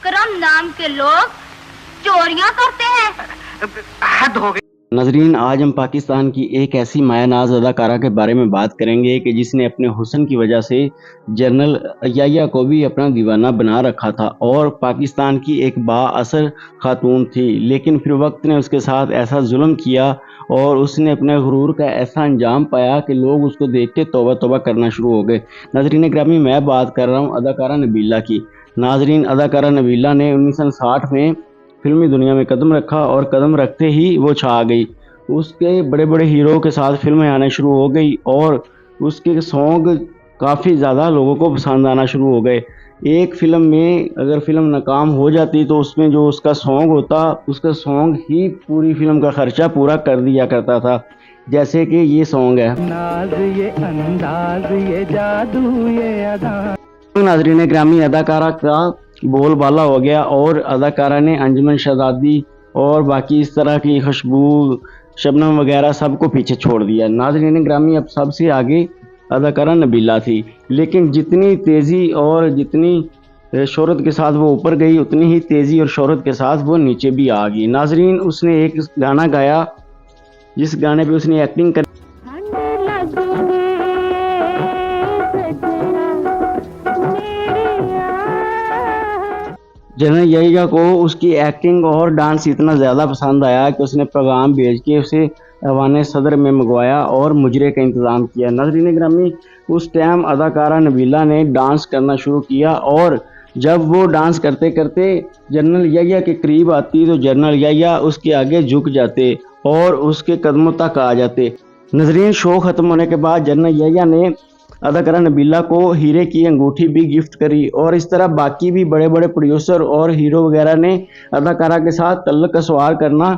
विक्रम नाम के लोग चोरियां करते हैं। हद हो गई। नाजरीन, आज हम पाकिस्तान की एक ऐसी मायानाज अदाकारा के बारे में बात करेंगे कि जिसने अपने हुस्न की वजह से जनरल याया को भी अपना दीवाना बना रखा था और पाकिस्तान की एक बाअसर खातून थी, लेकिन फिर वक्त ने उसके साथ ऐसा जुल्म किया और उसने अपने गुरूर का ऐसा अंजाम पाया कि लोग उसको देख के तौबा तौबा करना शुरू हो गए। नाजरीन ग्रामी, मैं बात कर रहा हूँ अदाकारा नबीला की। नाजरीन, अदाकारा नबीला ने 1960 में फिल्मी दुनिया में कदम रखा और कदम रखते ही वो छा गई। उसके बड़े बड़े हीरो के साथ फिल्में आने शुरू हो गई और उसके सॉन्ग काफ़ी ज़्यादा लोगों को पसंद आना शुरू हो गए। एक फ़िल्म में अगर फ़िल्म नाकाम हो जाती तो उसमें जो उसका सॉन्ग होता, उसका सॉन्ग ही पूरी फ़िल्म का ख़र्चा पूरा कर दिया करता था। जैसे कि ये सॉन्ग है, नाज ये अंदाज ये जादू ये अदा। नाज़रीन ग्रामी, अदाकारा का बोलबाला हो गया और अदाकारा ने अंजुमन शहजादी और बाकी इस तरह की खुशबू, शबनम वगैरह सबको पीछे छोड़ दिया। नाज़रीन ग्रामी, अब सबसे आगे अदाकारा नबीला थी, लेकिन जितनी तेज़ी और जितनी शोहरत के साथ वो ऊपर गई, उतनी ही तेज़ी और शोहरत के साथ वो नीचे भी आ गई। नाज़रीन, उसने एक गाना गाया जिस गाने पे उसने एक्टिंग कर जनरल याया को उसकी एक्टिंग और डांस इतना ज़्यादा पसंद आया कि उसने पैगाम भेज के उसे ऐवान सदर में मंगवाया और मुजरे का इंतज़ाम किया। नाज़रीन ग्रामी, उस टाइम अदाकारा नबीला ने डांस करना शुरू किया और जब वो डांस करते करते जनरल याया के करीब आती तो जनरल याया उसके आगे झुक जाते और उसके कदमों तक आ जाते। नाज़रीन, शो ख़त्म होने के बाद जनरल याया ने अदाकारा नबीला को हीरे की अंगूठी भी गिफ्ट करी और इस तरह बाकी भी बड़े बड़े प्रोड्यूसर और हीरो वगैरह ने अदाकारा के साथ तल्लुक़ का सवार करना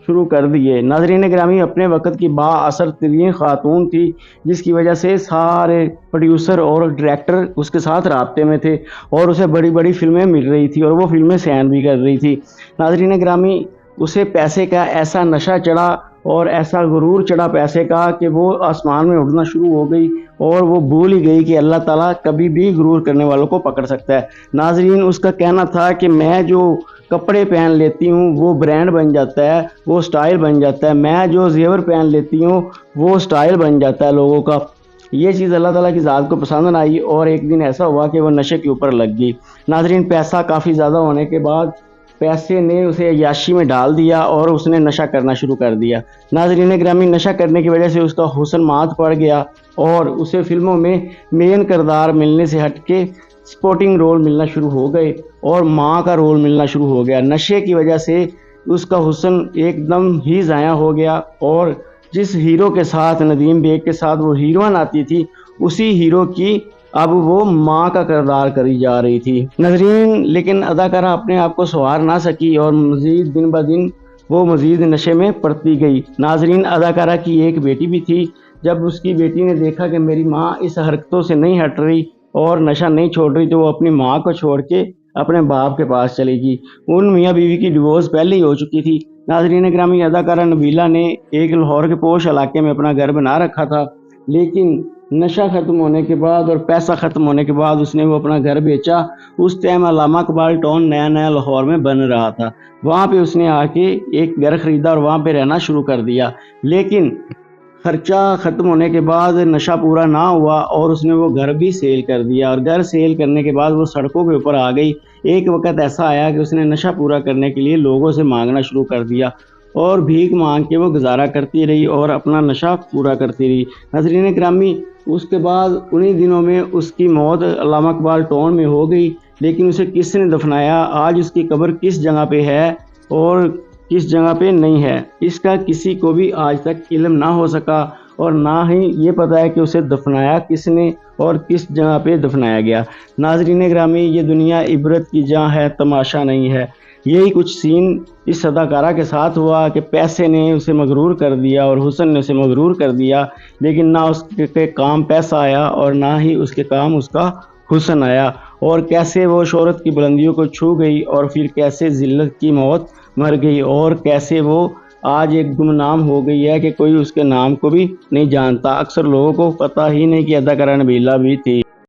शुरू कर दिए। नाज़रीन ग्रामी, अपने वक्त की बाअसर तरीन खातून थी, जिसकी वजह से सारे प्रोड्यूसर और डायरेक्टर उसके साथ राब्ते में थे और उसे बड़ी बड़ी फिल्में मिल रही थी और वो फिल्में साइन भी कर रही थी। नाज़रीन ग्रामी, उसे पैसे का ऐसा नशा चढ़ा और ऐसा गुरूर चढ़ा पैसे का कि वो आसमान में उड़ना शुरू हो गई और वो भूल ही गई कि अल्लाह ताला कभी भी गुरूर करने वालों को पकड़ सकता है। नाज़रीन, उसका कहना था कि मैं जो कपड़े पहन लेती हूँ वो ब्रांड बन जाता है, वो स्टाइल बन जाता है, मैं जो जेवर पहन लेती हूँ वो स्टाइल बन जाता है लोगों का। ये चीज़ अल्लाह ताला की ज़ात को पसंद ना आई और एक दिन ऐसा हुआ कि वो नशे के ऊपर लग गई। नाज़रीन, पैसा काफ़ी ज़्यादा होने के बाद पैसे ने उसे अय्याशी में डाल दिया और उसने नशा करना शुरू कर दिया। नाज़रीन ग्रामी, नशा करने की वजह से उसका हुस्न मात पड़ गया और उसे फिल्मों में मेन किरदार मिलने से हट के सपोर्टिंग रोल मिलना शुरू हो गए और माँ का रोल मिलना शुरू हो गया। नशे की वजह से उसका हुस्न एकदम ही ज़ाया हो गया और जिस हीरो के साथ, नदीम बेग के साथ वो हीरोइन आती थी, उसी हीरो की अब वो माँ का किरदार करी जा रही थी। नाज़रीन, लेकिन अदाकारा अपने आप को संवार ना सकी और मज़ीद दिन ब दिन वो मज़ीद नशे में पड़ती गई। नाज़रीन, अदाकारा की एक बेटी भी थी। जब उसकी बेटी ने देखा कि मेरी माँ इस हरकतों से नहीं हट रही और नशा नहीं छोड़ रही, तो वो अपनी माँ को छोड़ के अपने बाप के पास चली गई। उन मियाँ बीवी की डिवोर्स पहले ही हो चुकी थी। नाज़रीन ग्रामी, अदाकारा नबीला ने एक लाहौर के पोश इलाके में अपना घर बना रखा था, लेकिन नशा ख़त्म होने के बाद और पैसा ख़त्म होने के बाद उसने वो अपना घर बेचा। उस टाइम अलामा इकबाल टाउन नया नया लाहौर में बन रहा था। वहाँ पे उसने आके एक घर ख़रीदा और वहाँ पे रहना शुरू कर दिया, लेकिन खर्चा ख़त्म होने के बाद नशा पूरा ना हुआ और उसने वो घर भी सेल कर दिया और घर सेल करने के बाद वो सड़कों के ऊपर आ गई। एक वक्त ऐसा आया कि उसने नशा पूरा करने के लिए लोगों से मांगना शुरू कर दिया और भीख मांग के वो गुजारा करती रही और अपना नशा पूरा करती रही। नाज़रीन ग्रामी, उसके बाद उन्हीं दिनों में उसकी मौत अल्लामा इकबाल टाउन में हो गई, लेकिन उसे किसने दफनाया, आज उसकी कब्र किस जगह पे है और किस जगह पे नहीं है, इसका किसी को भी आज तक इल्म ना हो सका और ना ही ये पता है कि उसे दफनाया किसने और किस जगह पे दफनाया गया। नाज़रीन ग्रामी, ये दुनिया इबरत की जहाँ है, तमाशा नहीं है। यही कुछ सीन इस अदाकारा के साथ हुआ कि पैसे ने उसे मगरूर कर दिया और हुस्न ने उसे मगरूर कर दिया, लेकिन ना उसके काम पैसा आया और ना ही उसके काम उसका हुस्न आया और कैसे वो शोहरत की बुलंदियों को छू गई और फिर कैसे ज़िल्लत की मौत मर गई और कैसे वो आज एक गुमनाम हो गई है कि कोई उसके नाम को भी नहीं जानता। अक्सर लोगों को पता ही नहीं कि अदाकारा नबीला भी थी।